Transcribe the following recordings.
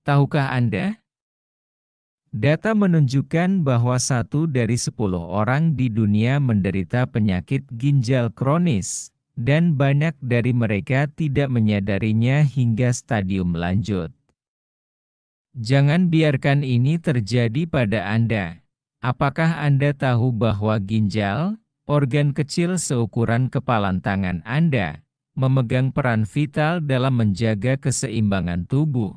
Tahukah Anda? Data menunjukkan bahwa 1 dari 10 orang di dunia menderita penyakit ginjal kronis, dan banyak dari mereka tidak menyadarinya hingga stadium lanjut. Jangan biarkan ini terjadi pada Anda. Apakah Anda tahu bahwa ginjal, organ kecil seukuran kepalan tangan Anda, memegang peran vital dalam menjaga keseimbangan tubuh?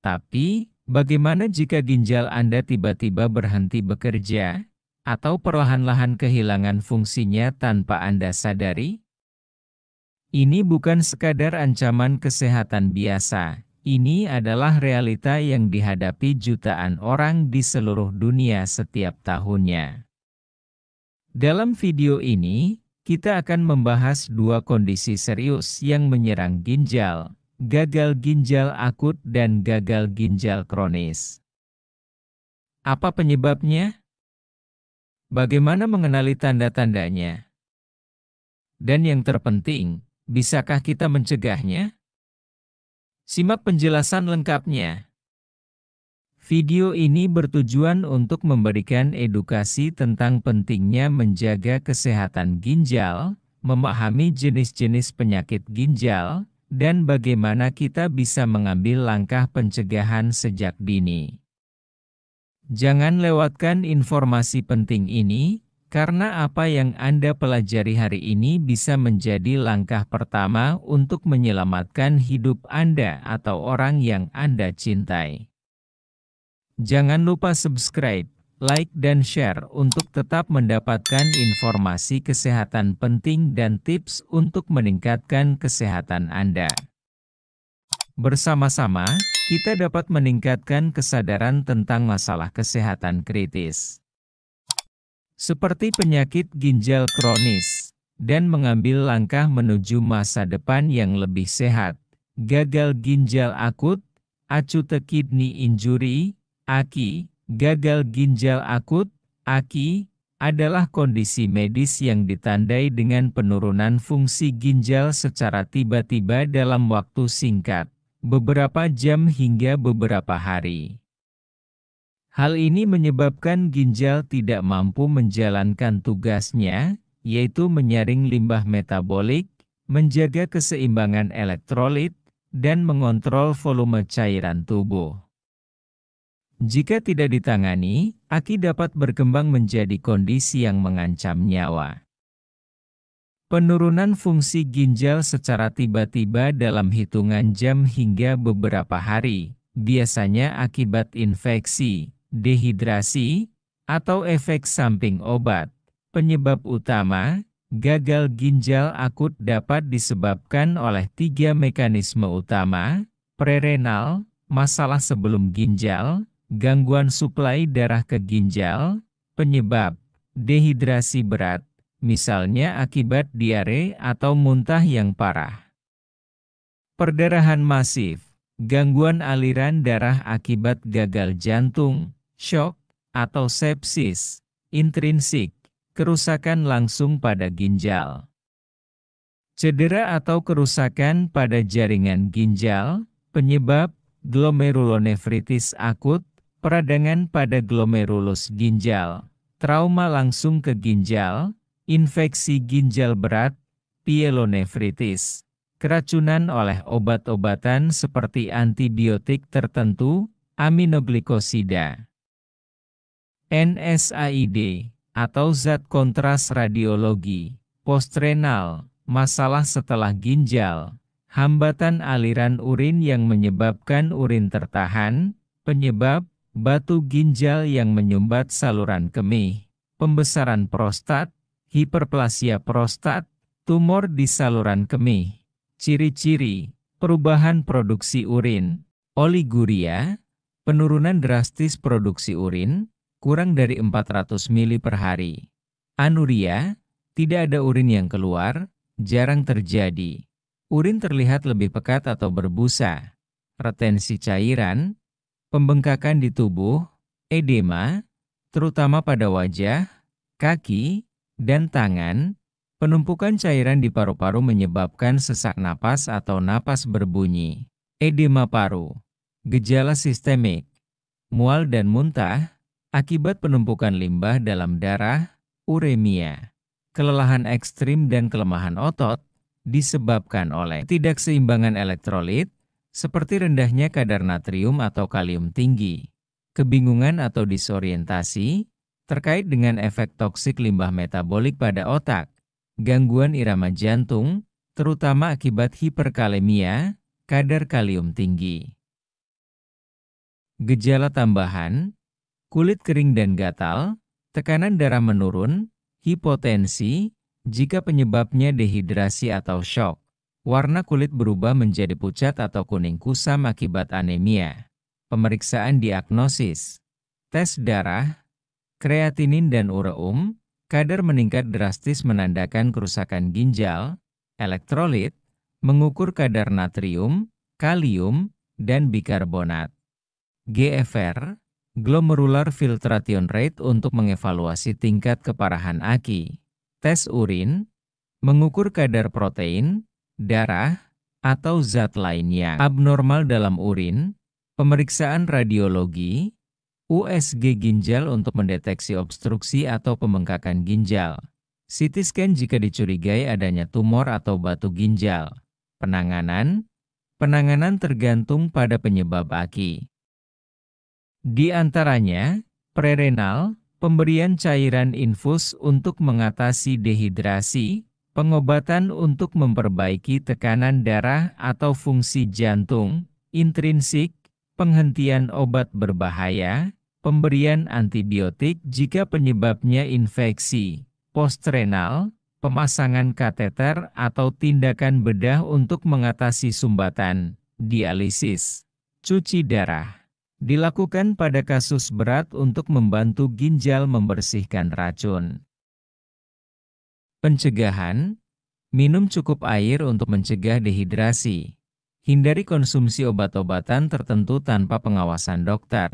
Tapi, bagaimana jika ginjal Anda tiba-tiba berhenti bekerja, atau perlahan-lahan kehilangan fungsinya tanpa Anda sadari? Ini bukan sekadar ancaman kesehatan biasa. Ini adalah realita yang dihadapi jutaan orang di seluruh dunia setiap tahunnya. Dalam video ini, kita akan membahas 2 kondisi serius yang menyerang ginjal: gagal ginjal akut dan gagal ginjal kronis. Apa penyebabnya? Bagaimana mengenali tanda-tandanya? Dan yang terpenting, bisakah kita mencegahnya? Simak penjelasan lengkapnya. Video ini bertujuan untuk memberikan edukasi tentang pentingnya menjaga kesehatan ginjal, memahami jenis-jenis penyakit ginjal, dan bagaimana kita bisa mengambil langkah pencegahan sejak dini. Jangan lewatkan informasi penting ini, karena apa yang Anda pelajari hari ini bisa menjadi langkah pertama untuk menyelamatkan hidup Anda atau orang yang Anda cintai. Jangan lupa subscribe, like, dan share untuk tetap mendapatkan informasi kesehatan penting dan tips untuk meningkatkan kesehatan Anda. Bersama-sama, kita dapat meningkatkan kesadaran tentang masalah kesehatan kritis, seperti penyakit ginjal kronis, dan mengambil langkah menuju masa depan yang lebih sehat. Gagal ginjal akut, acute kidney injury, AKI, gagal ginjal akut, AKI, adalah kondisi medis yang ditandai dengan penurunan fungsi ginjal secara tiba-tiba dalam waktu singkat, beberapa jam hingga beberapa hari. Hal ini menyebabkan ginjal tidak mampu menjalankan tugasnya, yaitu menyaring limbah metabolik, menjaga keseimbangan elektrolit, dan mengontrol volume cairan tubuh. Jika tidak ditangani, AKI dapat berkembang menjadi kondisi yang mengancam nyawa. Penurunan fungsi ginjal secara tiba-tiba dalam hitungan jam hingga beberapa hari, biasanya akibat infeksi, dehidrasi, atau efek samping obat. Penyebab utama, gagal ginjal akut dapat disebabkan oleh 3 mekanisme utama: prerenal, masalah sebelum ginjal, gangguan suplai darah ke ginjal, penyebab dehidrasi berat, misalnya akibat diare atau muntah yang parah. Perdarahan masif, gangguan aliran darah akibat gagal jantung, shock, atau sepsis. Intrinsik, kerusakan langsung pada ginjal. Cedera atau kerusakan pada jaringan ginjal, penyebab glomerulonefritis akut, peradangan pada glomerulus ginjal, trauma langsung ke ginjal, infeksi ginjal berat, pyelonefritis, keracunan oleh obat-obatan seperti antibiotik tertentu, aminoglikosida, NSAID, atau zat kontras radiologi, postrenal, masalah setelah ginjal, hambatan aliran urin yang menyebabkan urin tertahan, penyebab batu ginjal yang menyumbat saluran kemih, pembesaran prostat, hiperplasia prostat, tumor di saluran kemih. Ciri-ciri, perubahan produksi urin, oliguria, penurunan drastis produksi urin, kurang dari 400 ml per hari. Anuria, tidak ada urin yang keluar, jarang terjadi. Urin terlihat lebih pekat atau berbusa. Retensi cairan, pembengkakan di tubuh, edema, terutama pada wajah, kaki, dan tangan, penumpukan cairan di paru-paru menyebabkan sesak napas atau napas berbunyi, edema paru. Gejala sistemik, mual dan muntah, akibat penumpukan limbah dalam darah, uremia. Kelelahan ekstrim dan kelemahan otot, disebabkan oleh ketidakseimbangan elektrolit, seperti rendahnya kadar natrium atau kalium tinggi. Kebingungan atau disorientasi, terkait dengan efek toksik limbah metabolik pada otak. Gangguan irama jantung, terutama akibat hiperkalemia, kadar kalium tinggi. Gejala tambahan, kulit kering dan gatal, tekanan darah menurun, hipotensi, jika penyebabnya dehidrasi atau shock. Warna kulit berubah menjadi pucat atau kuning kusam akibat anemia. Pemeriksaan diagnosis, tes darah, kreatinin dan ureum, kadar meningkat drastis menandakan kerusakan ginjal, elektrolit, mengukur kadar natrium, kalium, dan bikarbonat. GFR, Glomerular Filtration Rate untuk mengevaluasi tingkat keparahan AKI. Tes urin, mengukur kadar protein, darah, atau zat lain yang abnormal dalam urin. Pemeriksaan radiologi, USG ginjal untuk mendeteksi obstruksi atau pembengkakan ginjal. CT scan jika dicurigai adanya tumor atau batu ginjal. Penanganan tergantung pada penyebab AKI. Di antaranya, prerenal, pemberian cairan infus untuk mengatasi dehidrasi, pengobatan untuk memperbaiki tekanan darah atau fungsi jantung, intrinsik, penghentian obat berbahaya, pemberian antibiotik jika penyebabnya infeksi, postrenal, pemasangan kateter atau tindakan bedah untuk mengatasi sumbatan, dialisis, cuci darah. Dilakukan pada kasus berat untuk membantu ginjal membersihkan racun. Pencegahan, minum cukup air untuk mencegah dehidrasi. Hindari konsumsi obat-obatan tertentu tanpa pengawasan dokter.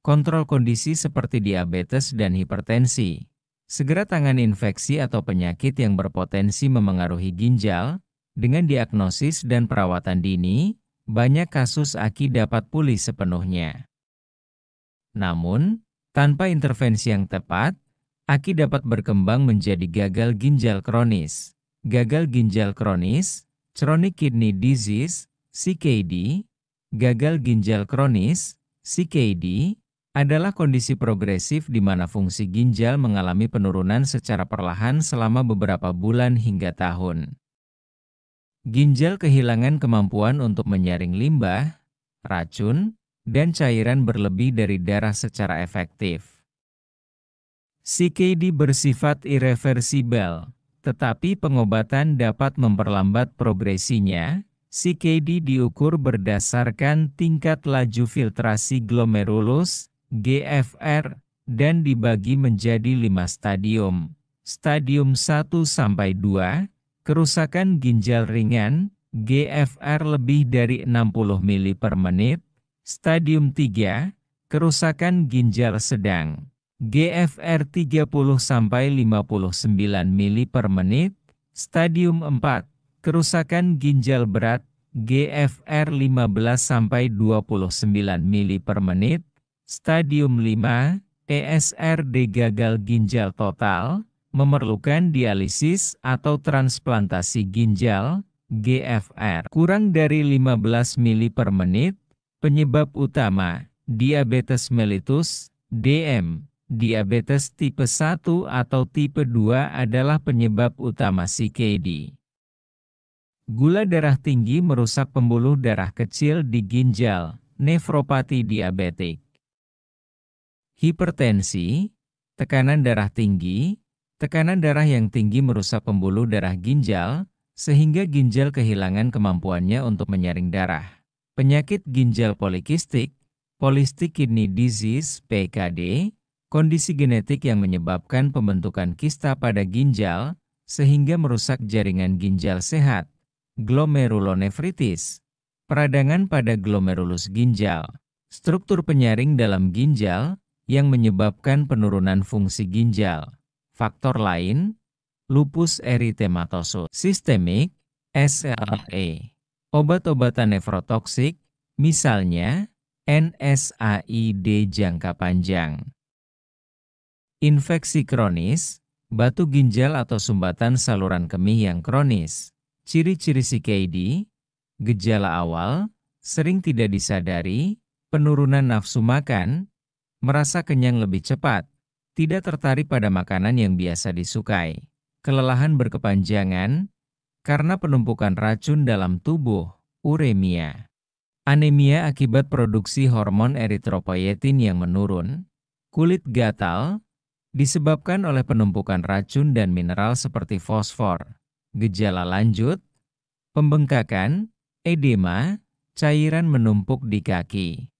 Kontrol kondisi seperti diabetes dan hipertensi. Segera tangani infeksi atau penyakit yang berpotensi memengaruhi ginjal. Dengan diagnosis dan perawatan dini, banyak kasus AKI dapat pulih sepenuhnya. Namun, tanpa intervensi yang tepat, AKI dapat berkembang menjadi gagal ginjal kronis. Gagal ginjal kronis, chronic kidney disease, CKD, gagal ginjal kronis, CKD, adalah kondisi progresif di mana fungsi ginjal mengalami penurunan secara perlahan selama beberapa bulan hingga tahun. Ginjal kehilangan kemampuan untuk menyaring limbah, racun, dan cairan berlebih dari darah secara efektif. CKD bersifat irreversibel, tetapi pengobatan dapat memperlambat progresinya. CKD diukur berdasarkan tingkat laju filtrasi glomerulus, GFR, dan dibagi menjadi 5 stadium. Stadium 1-2, kerusakan ginjal ringan, GFR lebih dari 60 mili per menit. Stadium 3, kerusakan ginjal sedang, GFR 30-59 mili per menit. Stadium 4, kerusakan ginjal berat, GFR 15-29 mili per menit. Stadium 5, ESRD gagal ginjal total, memerlukan dialisis atau transplantasi ginjal, GFR kurang dari 15 mili per menit. Penyebab utama, diabetes mellitus, DM, diabetes tipe 1 atau tipe 2 adalah penyebab utama CKD. Gula darah tinggi merusak pembuluh darah kecil di ginjal, nefropati diabetik. Hipertensi, tekanan darah tinggi. Tekanan darah yang tinggi merusak pembuluh darah ginjal, sehingga ginjal kehilangan kemampuannya untuk menyaring darah. Penyakit ginjal polikistik, polycystic kidney disease (PKD), kondisi genetik yang menyebabkan pembentukan kista pada ginjal, sehingga merusak jaringan ginjal sehat. Glomerulonefritis, peradangan pada glomerulus ginjal, struktur penyaring dalam ginjal, yang menyebabkan penurunan fungsi ginjal. Faktor lain, lupus eritematosus sistemik, SLE. Obat-obatan nefrotoksik, misalnya NSAID jangka panjang. Infeksi kronis, batu ginjal atau sumbatan saluran kemih yang kronis. Ciri-ciri CKD, gejala awal, sering tidak disadari, penurunan nafsu makan, merasa kenyang lebih cepat, tidak tertarik pada makanan yang biasa disukai, kelelahan berkepanjangan, karena penumpukan racun dalam tubuh, uremia. Anemia akibat produksi hormon eritropoietin yang menurun, kulit gatal, disebabkan oleh penumpukan racun dan mineral seperti fosfor. Gejala lanjut, pembengkakan, edema, cairan menumpuk di kaki,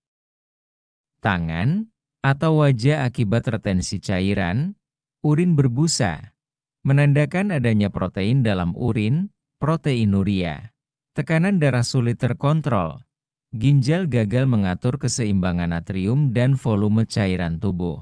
tangan, atau wajah akibat retensi cairan, urin berbusa, menandakan adanya protein dalam urin, proteinuria, tekanan darah sulit terkontrol, ginjal gagal mengatur keseimbangan natrium dan volume cairan tubuh.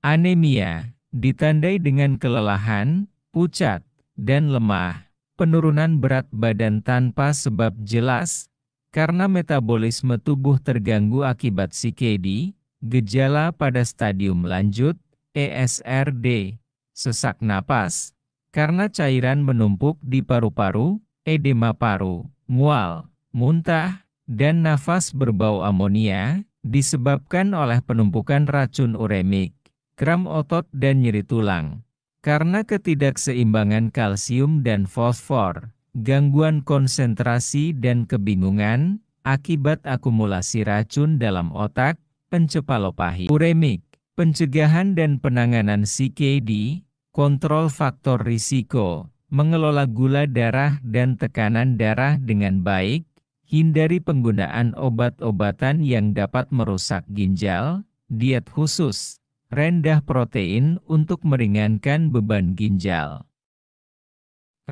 Anemia ditandai dengan kelelahan, pucat, dan lemah, penurunan berat badan tanpa sebab jelas, karena metabolisme tubuh terganggu akibat CKD, gejala pada stadium lanjut, ESRD, sesak napas, karena cairan menumpuk di paru-paru, edema paru, mual, muntah, dan nafas berbau amonia, disebabkan oleh penumpukan racun uremik, kram otot dan nyeri tulang. Karena ketidakseimbangan kalsium dan fosfor, gangguan konsentrasi dan kebingungan, akibat akumulasi racun dalam otak, encephalopati. Uremik, pencegahan dan penanganan CKD, kontrol faktor risiko, mengelola gula darah dan tekanan darah dengan baik, hindari penggunaan obat-obatan yang dapat merusak ginjal, diet khusus, rendah protein untuk meringankan beban ginjal.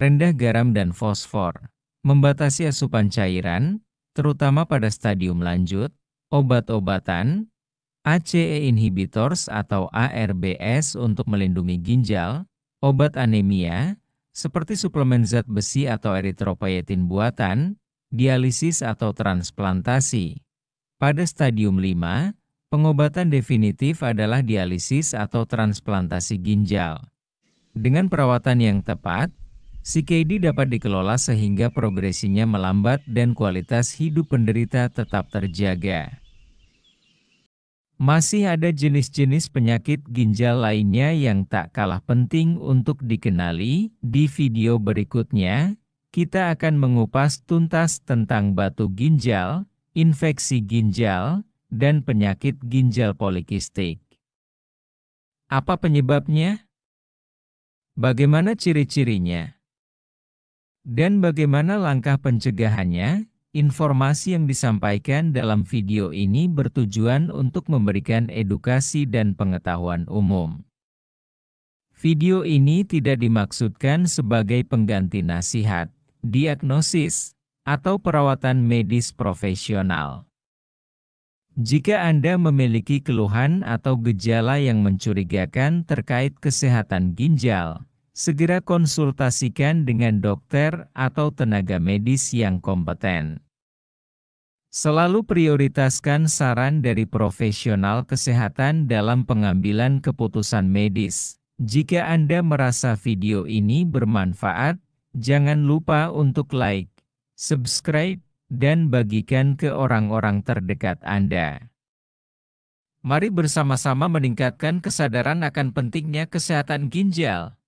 Rendah garam dan fosfor, membatasi asupan cairan, terutama pada stadium lanjut, obat-obatan, ACE inhibitors atau ARBS untuk melindungi ginjal, obat anemia, seperti suplemen zat besi atau eritropoietin buatan, dialisis atau transplantasi. Pada stadium 5, pengobatan definitif adalah dialisis atau transplantasi ginjal. Dengan perawatan yang tepat, CKD dapat dikelola sehingga progresinya melambat dan kualitas hidup penderita tetap terjaga. Masih ada jenis-jenis penyakit ginjal lainnya yang tak kalah penting untuk dikenali. Di video berikutnya, kita akan mengupas tuntas tentang batu ginjal, infeksi ginjal, dan penyakit ginjal polikistik. Apa penyebabnya? Bagaimana ciri-cirinya? Dan bagaimana langkah pencegahannya? Informasi yang disampaikan dalam video ini bertujuan untuk memberikan edukasi dan pengetahuan umum. Video ini tidak dimaksudkan sebagai pengganti nasihat, diagnosis, atau perawatan medis profesional. Jika Anda memiliki keluhan atau gejala yang mencurigakan terkait kesehatan ginjal, segera konsultasikan dengan dokter atau tenaga medis yang kompeten. Selalu prioritaskan saran dari profesional kesehatan dalam pengambilan keputusan medis. Jika Anda merasa video ini bermanfaat, jangan lupa untuk like, subscribe, dan bagikan ke orang-orang terdekat Anda. Mari bersama-sama meningkatkan kesadaran akan pentingnya kesehatan ginjal.